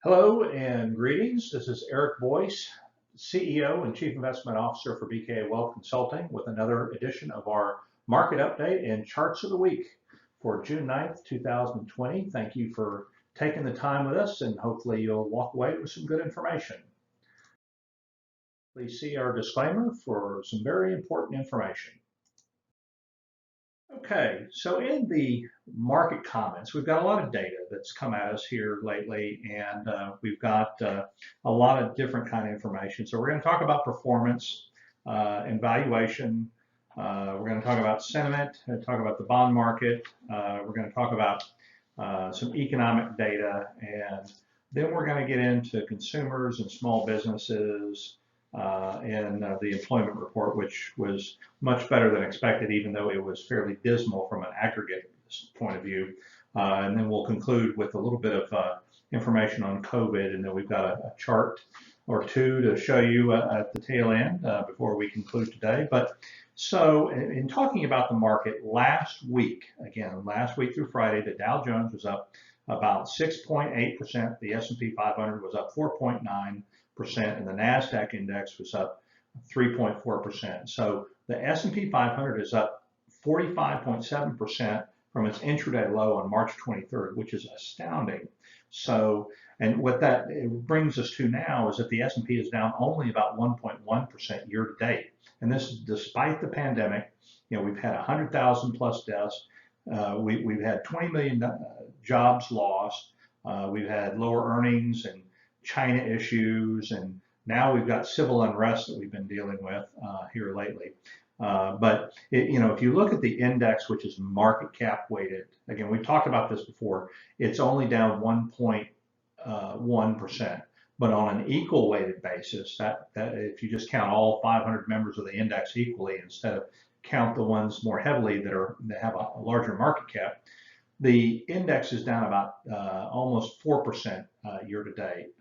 Hello and greetings. This is Eric Boyce, CEO and Chief Investment Officer for BKA Wealth Consulting with another edition of our market update and charts of the week for June 9th, 2020. Thank you for taking the time with us and hopefully you'll walk away with some good information. Please see our disclaimer for some very important information. Okay, so in the market comments, we've got a lot of data that's come at us here lately, and we've got a lot of different kind of information. So we're going to talk about performance and valuation. We're going to talk about sentiment, talk about the bond market. We're going to talk about some economic data, and then we're going to get into consumers and small businesses, and the employment report, which was much better than expected, even though it was fairly dismal from an aggregate point of view. And then we'll conclude with a little bit of information on COVID, and then we've got a chart or two to show you at the tail end before we conclude today. But so in talking about the market last week through Friday, the Dow Jones was up about 6.8%. The S&P 500 was up 4.9%, and the NASDAQ index was up 3.4%. So the S&P 500 is up 45.7% from its intraday low on March 23rd, which is astounding. So, and what that brings us to now is that the S&P is down only about 1.1% year to date. And this is despite the pandemic. You know, we've had 100,000 plus deaths. We've had 20 million jobs lost. We've had lower earnings and China issues, and now we've got civil unrest that we've been dealing with here lately. But if you look at the index, which is market cap weighted, again, we've talked about this before, it's only down 1.1%. But on an equal weighted basis, that if you just count all 500 members of the index equally instead of count the ones more heavily that have a larger market cap, the index is down about almost 4% year to date.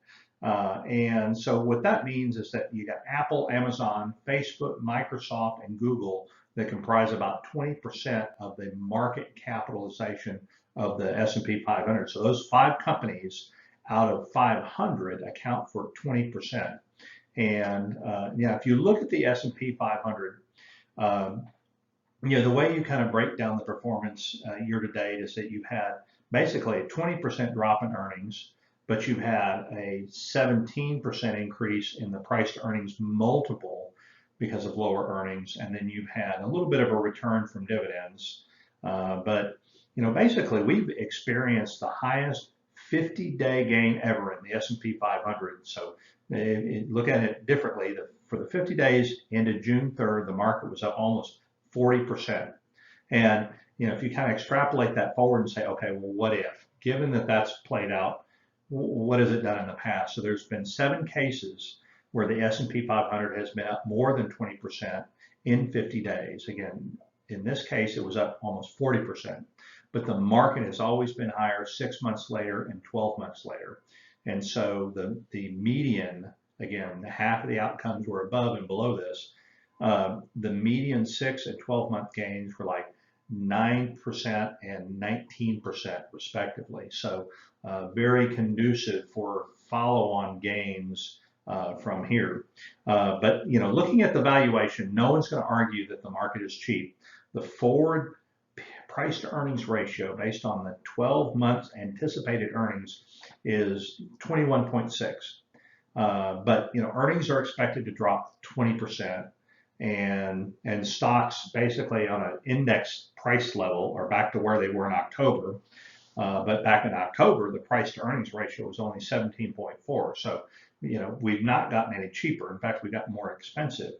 And so what that means is that you got Apple, Amazon, Facebook, Microsoft, and Google that comprise about 20% of the market capitalization of the S&P 500. So those 5 companies out of 500 account for 20%. And if you look at the S&P 500, the way you kind of break down the performance year to date is that you've had basically a 20% drop in earnings, but you've had a 17% increase in the price to earnings multiple because of lower earnings, and then you've had a little bit of a return from dividends. But basically we've experienced the highest 50-day gain ever in the S&P 500. So look at it differently. For the 50 days ended June 3rd, the market was up almost 40%. And if you kind of extrapolate that forward and say, okay, well, what if? Given that that's played out, what has it done in the past? So there's been 7 cases where the S&P 500 has been up more than 20% in 50 days. Again, in this case, it was up almost 40%. But the market has always been higher 6 months later and 12 months later. And so the median, again, half of the outcomes were above and below this. The median 6 and 12-month gains were like 9% and 19% respectively. So very conducive for follow-on gains from here. But looking at the valuation, no one's going to argue that the market is cheap. The forward price to earnings ratio based on the 12 months anticipated earnings is 21.6. But earnings are expected to drop 20%. And stocks basically on an index price level are back to where they were in October. But back in October, the price to earnings ratio was only 17.4. So, we've not gotten any cheaper. In fact, we got more expensive.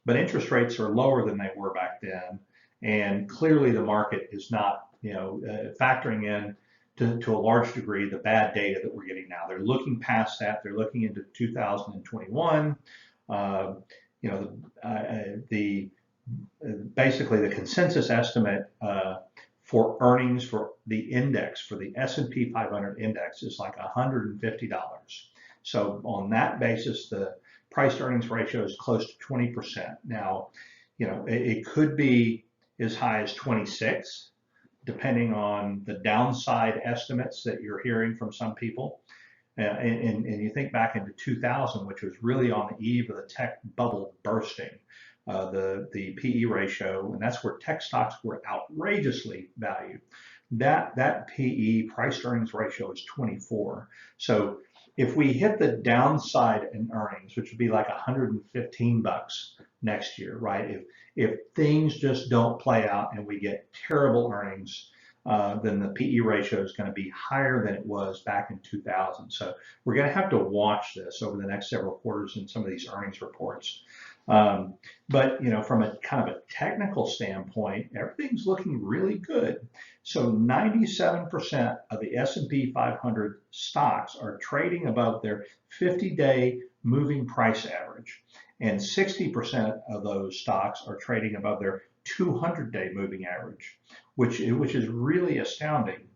But interest rates are lower than they were back then. And clearly the market is not, factoring in to a large degree the bad data that we're getting now. They're looking past that. They're looking into 2021. Basically the consensus estimate for earnings for the index, for the S&P 500 index, is like $150. So on that basis, the price to earnings ratio is close to 20%. Now, it could be as high as 26, depending on the downside estimates that you're hearing from some people. And you think back into 2000, which was really on the eve of the tech bubble bursting, the PE ratio, and that's where tech stocks were outrageously valued. That PE, price to earnings ratio, is 24. So if we hit the downside in earnings, which would be like $115 next year, right? If things just don't play out and we get terrible earnings, then the PE ratio is going to be higher than it was back in 2000. So we're going to have to watch this over the next several quarters in some of these earnings reports. But from a kind of a technical standpoint, everything's looking really good. So 97% of the S&P 500 stocks are trading above their 50-day moving price average, and 60% of those stocks are trading above their 200-day moving average, which is really astounding.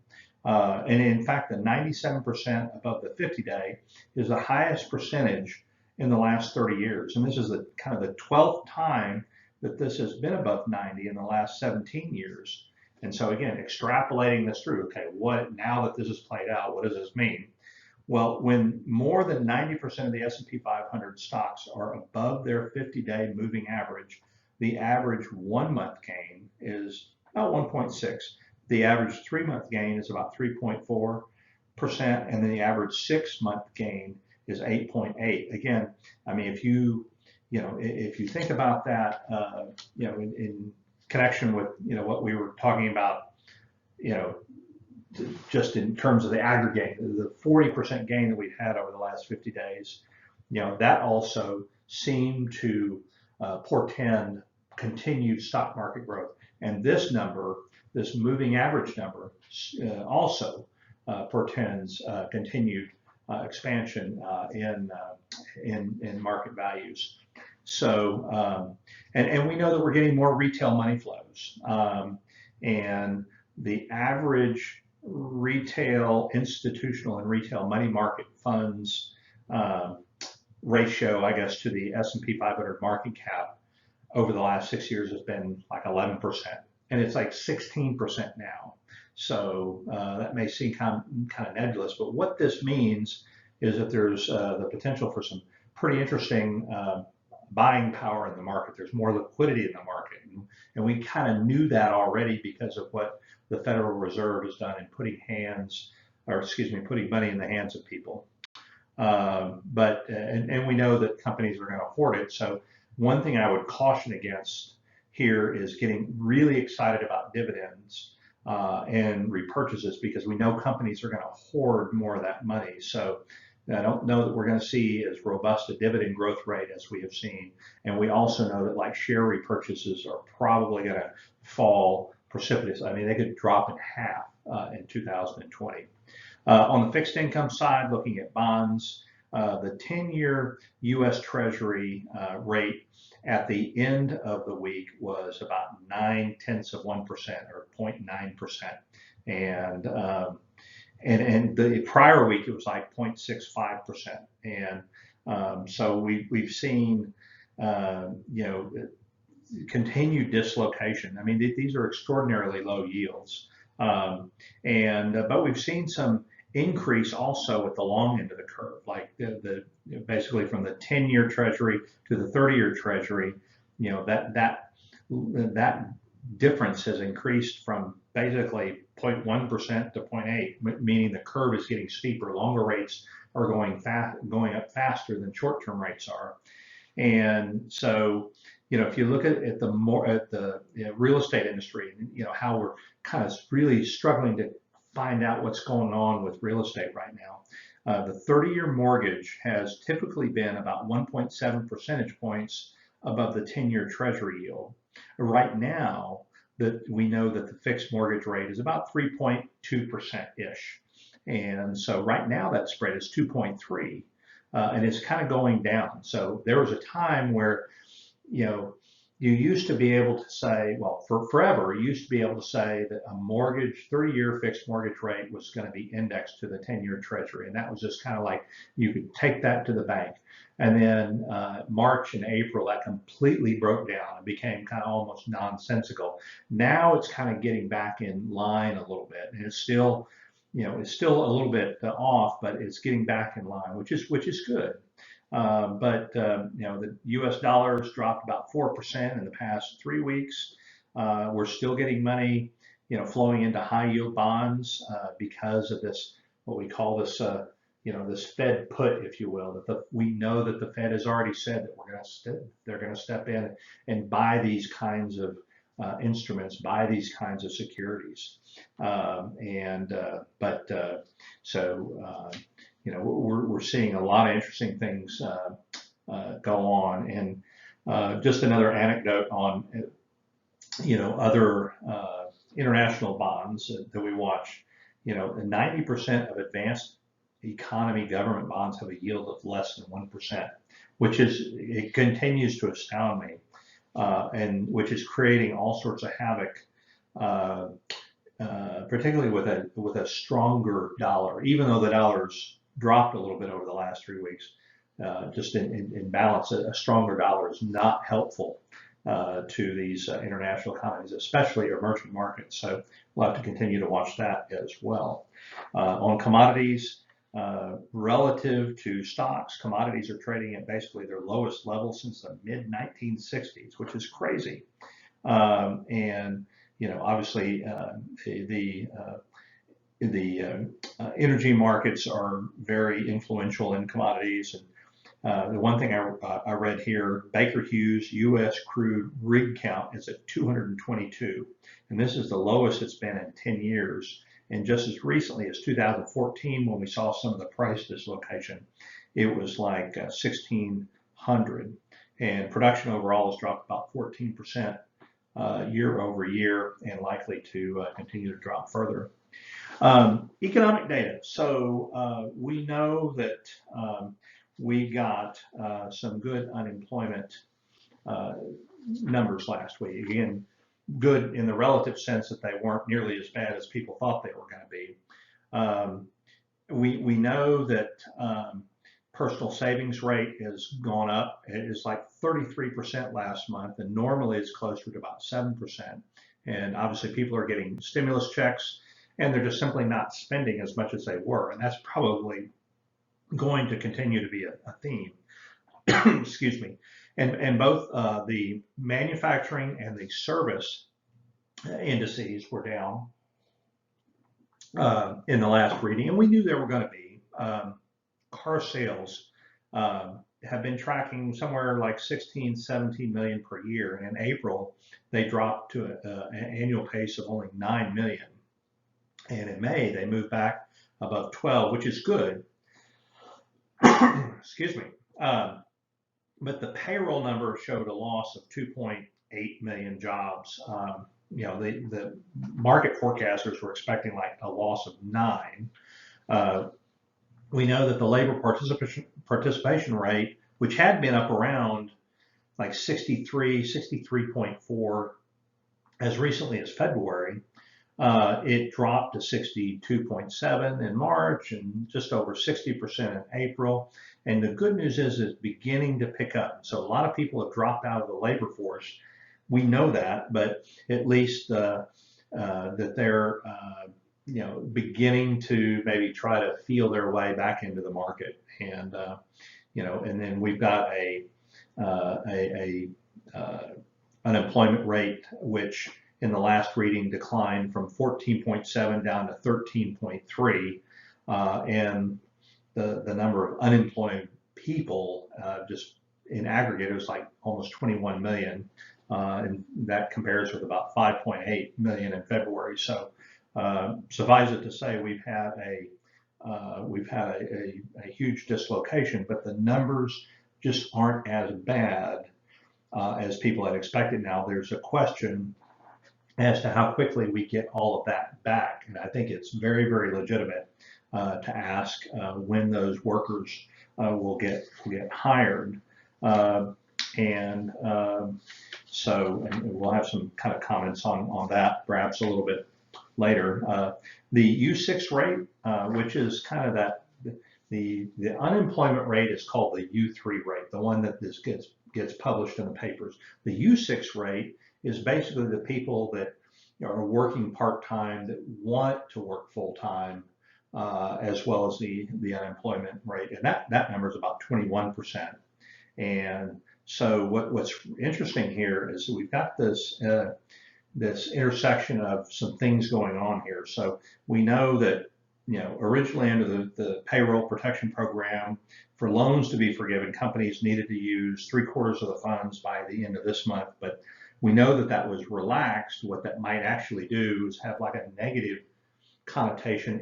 And in fact, the 97% above the 50-day is the highest percentage in the last 30 years. And this is the kind of the 12th time that this has been above 90 in the last 17 years. And so again, extrapolating this through, okay, now that this has played out, what does this mean? Well, when more than 90% of the S&P 500 stocks are above their 50-day moving average, the average 1-month gain is about 1.6. The average 3-month gain is about 3.4%, and then the average 6-month gain is 8.8. Again, I mean, if you think about that, in connection with what we were talking about, just in terms of the aggregate, the 40% gain that we've had over the last 50 days, that also seemed to portend continued stock market growth. And this number, this moving average number, also portends continued expansion in market values. So, and we know that we're getting more retail money flows, and the average retail, institutional, and retail money market funds ratio, I guess, to the S&P 500 market cap over the last 6 years has been like 11%, and it's like 16% now. So that may seem kind of nebulous, but what this means is that there's the potential for some pretty interesting buying power in the market. There's more liquidity in the market, and we kind of knew that already because of what the Federal Reserve has done in putting money in the hands of people. And we know that companies are going to hoard it. So one thing I would caution against here is getting really excited about dividends and repurchases, because we know companies are going to hoard more of that money. So I don't know that we're going to see as robust a dividend growth rate as we have seen. And we also know that like share repurchases are probably going to fall precipitously. I mean, they could drop in half in 2020. On the fixed income side, looking at bonds, the 10-year U.S. Treasury rate at the end of the week was about 0.9% or 0.9%. And the prior week, it was like 0.65%. And so we've seen, continued dislocation. I mean, these are extraordinarily low yields. But we've seen some increase also at the long end of the curve, like basically from the 10-year Treasury to the 30-year Treasury. That difference has increased from basically 0.1% to 0.8, meaning the curve is getting steeper. Longer rates are going up faster than short-term rates are. And so, if you look at the real estate industry, how we're kind of really struggling to find out what's going on with real estate right now. The 30-year mortgage has typically been about 1.7 percentage points above the 10-year Treasury yield. Right now, that we know that the fixed mortgage rate is about 3.2%-ish. And so right now that spread is 2.3, and it's kind of going down. So there was a time where, you used to be able to say, well, for forever, you used to be able to say that a 30-year fixed mortgage rate was going to be indexed to the 10-year Treasury. And that was just kind of like, you could take that to the bank. And then March and April, that completely broke down and became kind of almost nonsensical. Now it's kind of getting back in line a little bit. And it's still, is still a little bit off, but it's getting back in line, which is good. But the U.S. dollars dropped about 4% in the past 3 weeks. We're still getting money, flowing into high yield bonds because of this, what we call this, this Fed put, if you will. We know that the Fed has already said that they're going to step in and buy these kinds of instruments, buy these kinds of securities. We're seeing a lot of interesting things go on. And just another anecdote on, other international bonds that we watch. 90% of advanced economy government bonds have a yield of less than 1%, it continues to astound me, and which is creating all sorts of havoc. Particularly with a stronger dollar, even though the dollar's dropped a little bit over the last 3 weeks, just in balance, a stronger dollar is not helpful to these international economies, especially emerging markets. So we'll have to continue to watch that as well. On commodities, relative to stocks, commodities are trading at basically their lowest level since the mid 1960s, which is crazy. Obviously, the energy markets are very influential in commodities. And the one thing I read here, Baker Hughes U.S. crude rig count is at 222, and this is the lowest it's been in 10 years. And just as recently as 2014, when we saw some of the price dislocation, it was like 1,600, and production overall has dropped about 14%. Year over year, and likely to continue to drop further. Economic data. So we know that we got some good unemployment numbers last week. Again, good in the relative sense that they weren't nearly as bad as people thought they were going to be. We know that personal savings rate has gone up. It is like 33% last month, and normally it's closer to about 7%. And obviously people are getting stimulus checks, and they're just simply not spending as much as they were. And that's probably going to continue to be a theme. Excuse me. And both the manufacturing and the service indices were down in the last reading, and we knew they were going to be. Car sales have been tracking somewhere like 16, 17 million per year. And in April, they dropped to an annual pace of only 9 million. And in May, they moved back above 12, which is good. Excuse me. But the payroll number showed a loss of 2.8 million jobs. The market forecasters were expecting like a loss of 9. We know that the labor participation rate, which had been up around like 63.4 as recently as February, it dropped to 62.7 in March and just over 60% in April. And the good news is it's beginning to pick up. So a lot of people have dropped out of the labor force. We know that, but at least that they're beginning to maybe try to feel their way back into the market. And and then we've got a unemployment rate which in the last reading declined from 14.7 down to 13.3, and the number of unemployed people just in aggregate was like almost 21 million, and that compares with about 5.8 million in February. So suffice it to say, we've had a huge dislocation, but the numbers just aren't as bad as people had expected. Now there's a question as to how quickly we get all of that back, and I think it's very, very legitimate to ask when those workers will get hired, and we'll have some kind of comments on that perhaps a little bit later. The U6 rate, which is kind of the unemployment rate is called the U3 rate, the one that gets published in the papers. The U6 rate is basically the people that are working part-time that want to work full-time, as well as the unemployment rate, and that number is about 21%. And so what's interesting here is we've got this this intersection of some things going on here. So we know that, originally under the payroll protection program, for loans to be forgiven, companies needed to use 3/4 of the funds by the end of this month. But we know that that was relaxed. What that might actually do is have like a negative connotation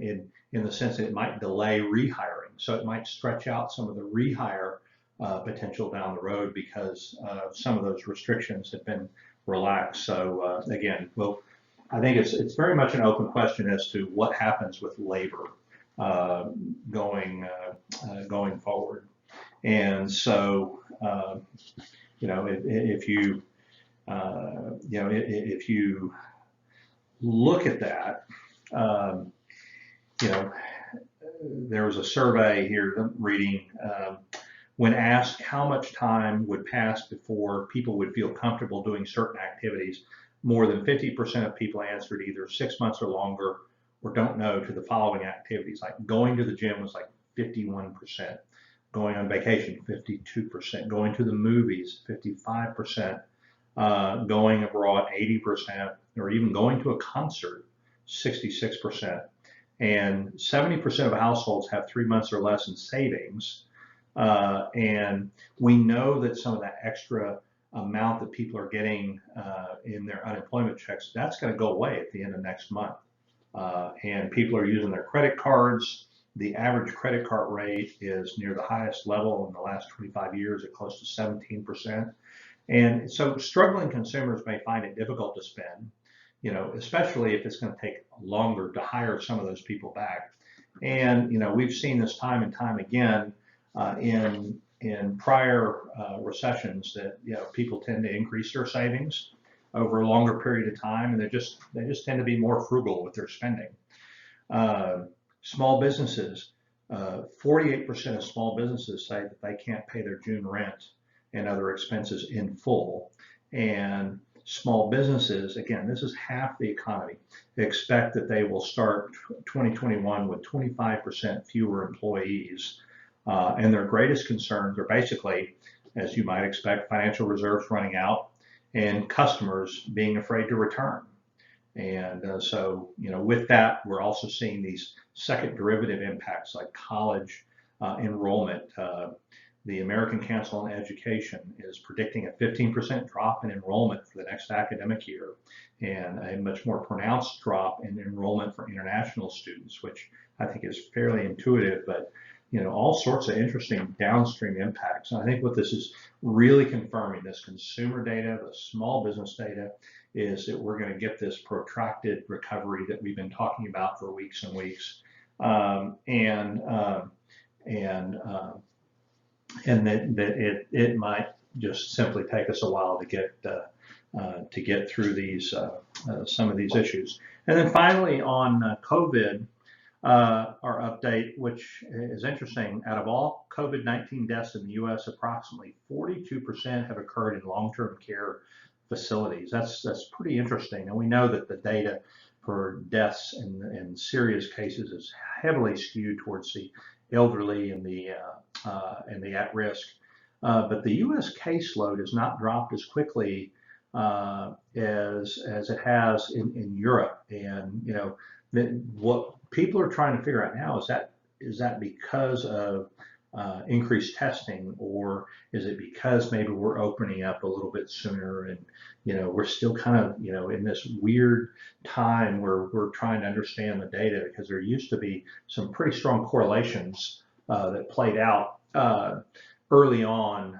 in the sense that it might delay rehiring. So it might stretch out some of the rehire potential down the road because some of those restrictions have been relaxed. So again, I think it's very much an open question as to what happens with labor going forward. And so if you if you look at that, there was a survey here that I'm reading. When asked how much time would pass before people would feel comfortable doing certain activities, more than 50% of people answered either 6 months or longer, or don't know, to the following activities. Like going to the gym was like 51%, going on vacation 52%, going to the movies 55%, going abroad 80%, or even going to a concert 66%. And 70% of households have 3 months or less in savings. And we know that some of that extra amount that people are getting in their unemployment checks, that's going to go away at the end of next month. And people are using their credit cards. The average credit card rate is near the highest level in the last 25 years at close to 17%. And so struggling consumers may find it difficult to spend, especially if it's going to take longer to hire some of those people back. And, we've seen this time and time again in prior recessions that people tend to increase their savings over a longer period of time, and they just tend to be more frugal with their spending. Small businesses, 48% of small businesses say that they can't pay their June rent and other expenses in full. And small businesses, again, this is half the economy, they expect that they will start 2021 with 25% fewer employees. And their greatest concerns are basically, as you might expect, financial reserves running out and customers being afraid to return. And so, with that, we're also seeing these second derivative impacts like college enrollment. The American Council on Education is predicting a 15% drop in enrollment for the next academic year, and a much more pronounced drop in enrollment for international students, which I think is fairly intuitive, but all sorts of interesting downstream impacts. And I think what this is really confirming, this consumer data, the small business data, is that we're going to get this protracted recovery that we've been talking about for weeks and weeks, and that it might just simply take us a while to get through these some of these issues. And then finally on COVID. Our update, which is interesting, out of all COVID-19 deaths in the U.S., approximately 42% have occurred in long-term care facilities. That's pretty interesting. And we know that the data for deaths in serious cases is heavily skewed towards the elderly and the at-risk. But the U.S. caseload has not dropped as quickly as it has in Europe. And what people are trying to figure out now is that because of increased testing, or is it because maybe we're opening up a little bit sooner, and we're still kind of in this weird time where we're trying to understand the data, because there used to be some pretty strong correlations that played out early on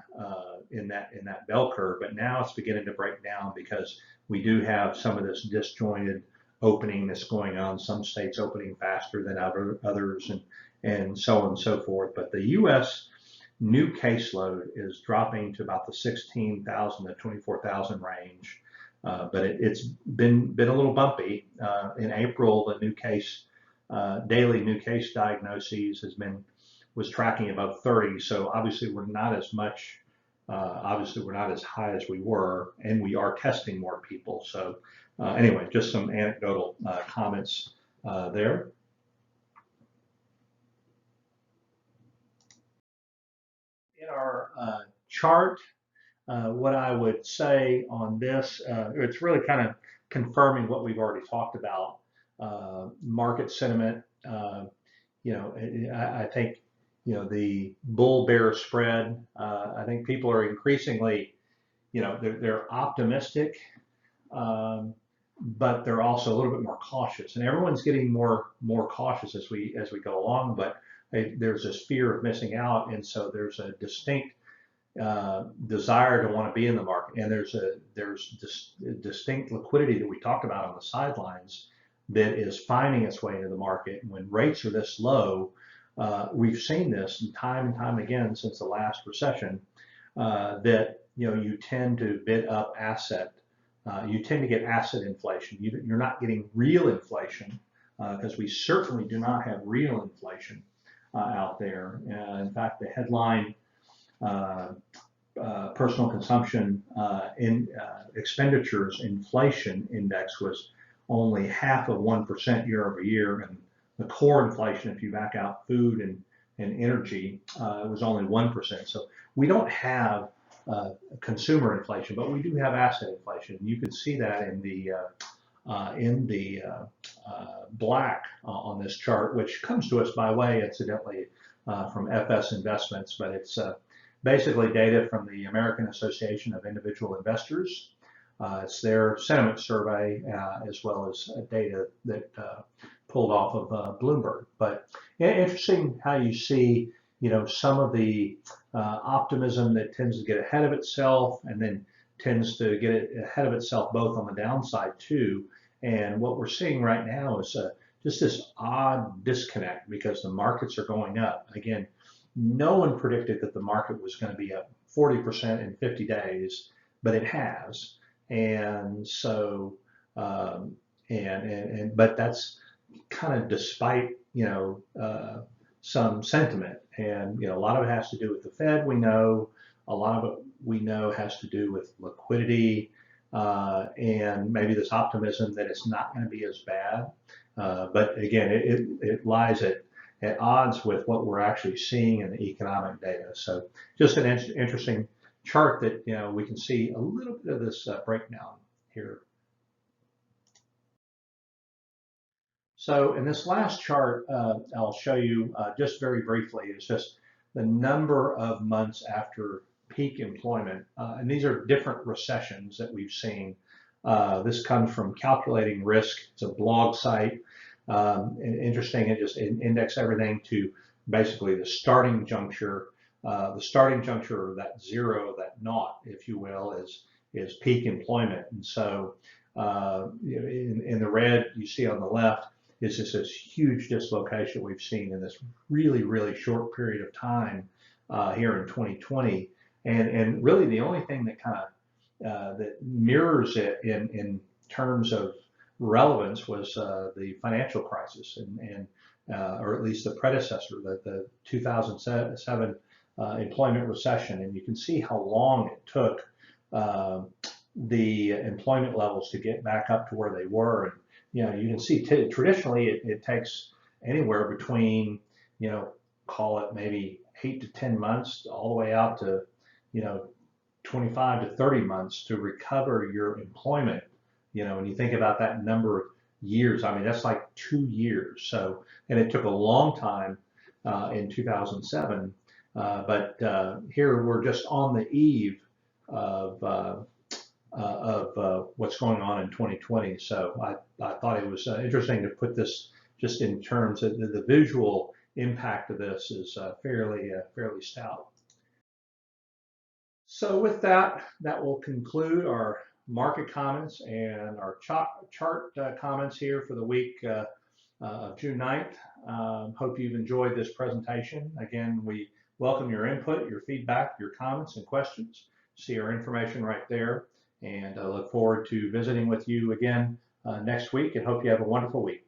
in that bell curve, but now it's beginning to break down because we do have some of this disjointed opening that's going on, some states opening faster than others, and so on and so forth. But the U.S. new caseload is dropping to about the 16,000 to 24,000 range, but it's been a little bumpy. In April, the new case daily new case diagnoses was tracking above 30. So obviously we're not as much. Obviously we're not as high as we were, and we are testing more people. So anyway, just some anecdotal comments there. in our chart, what I would say on this, it's really kind of confirming what we've already talked about. Market sentiment, I think, the bull-bear spread, I think people are increasingly, they're optimistic, but they're also a little bit more cautious, and everyone's getting more cautious as we go along. But there's this fear of missing out, and so there's a distinct desire to want to be in the market, and there's distinct liquidity that we talked about on the sidelines that is finding its way into the market. And when rates are this low, we've seen this time and time again since the last recession, that you tend to bid up asset. You tend to get asset inflation. You're not getting real inflation, because we certainly do not have real inflation out there. In fact, the headline personal consumption expenditures inflation index was only 0.5% year over year, and the core inflation, if you back out food and energy, was only 1%. So we don't have consumer inflation, but we do have asset inflation. You can see that in the black on this chart, which comes to us by way, incidentally, from FS Investments, but it's basically data from the American Association of Individual Investors. It's their sentiment survey, as well as data that pulled off of Bloomberg. But interesting how you see, some of the optimism that tends to get ahead of itself, and then tends to get ahead of itself both on the downside too. And what we're seeing right now is just this odd disconnect, because the markets are going up. Again, no one predicted that the market was going to be up 40% in 50 days, but it has. And so, but that's kind of despite, some sentiment. And, a lot of it has to do with the Fed, we know. A lot of it we know has to do with liquidity, and maybe this optimism that it's not going to be as bad. But again, it lies at odds with what we're actually seeing in the economic data. So just an interesting chart that, we can see a little bit of this breakdown here. So in this last chart, I'll show you just very briefly, is just the number of months after peak employment. And these are different recessions that we've seen. This comes from Calculating Risk. It's a blog site. Interesting, it just index everything to basically the starting juncture. The starting juncture, or that zero, that naught, if you will, is peak employment. And so in the red you see on the left is just this huge dislocation we've seen in this really, really short period of time here in 2020. And really the only thing that kind of that mirrors it in terms of relevance was the financial crisis, and or at least the predecessor, the 2007 employment recession. And you can see how long it took the employment levels to get back up to where they were. And you can see traditionally it takes anywhere between, call it maybe 8 to 10 months, all the way out to 25 to 30 months to recover your employment. When you think about that number of years, I mean, that's like 2 years. So, and it took a long time in 2007, but here we're just on the eve of what's going on in 2020. So I thought it was interesting to put this just in terms of the visual impact of this is fairly stout. So with that will conclude our market comments and our chart comments here for the week of June 9th. Hope you've enjoyed this presentation. Again, we welcome your input, your feedback, your comments and questions. See our information right there. And I look forward to visiting with you again next week, and hope you have a wonderful week.